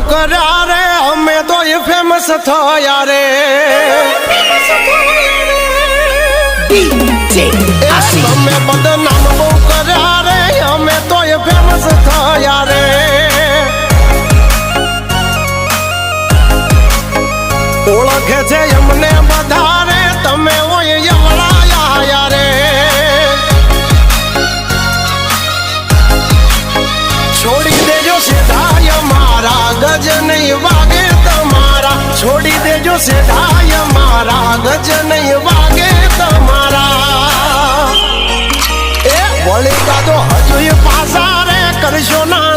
કર્યા રે અમે તો એ ફેમસ થયા રે તમે બદનામ બહુ કર્યા રે અમે તો એ ફેમસ થયા રે ઓળખે છે એમને બધા રે તમે હોય યવડાયા રે છોડી દેજો સીધાય મારા ગજ નહીં વાગે તમારા છોડી દેજો સીધાય મારા ગજ નહીં વાગે તમારા એ વળી દાદો હજુ પાસા રે કરશો ના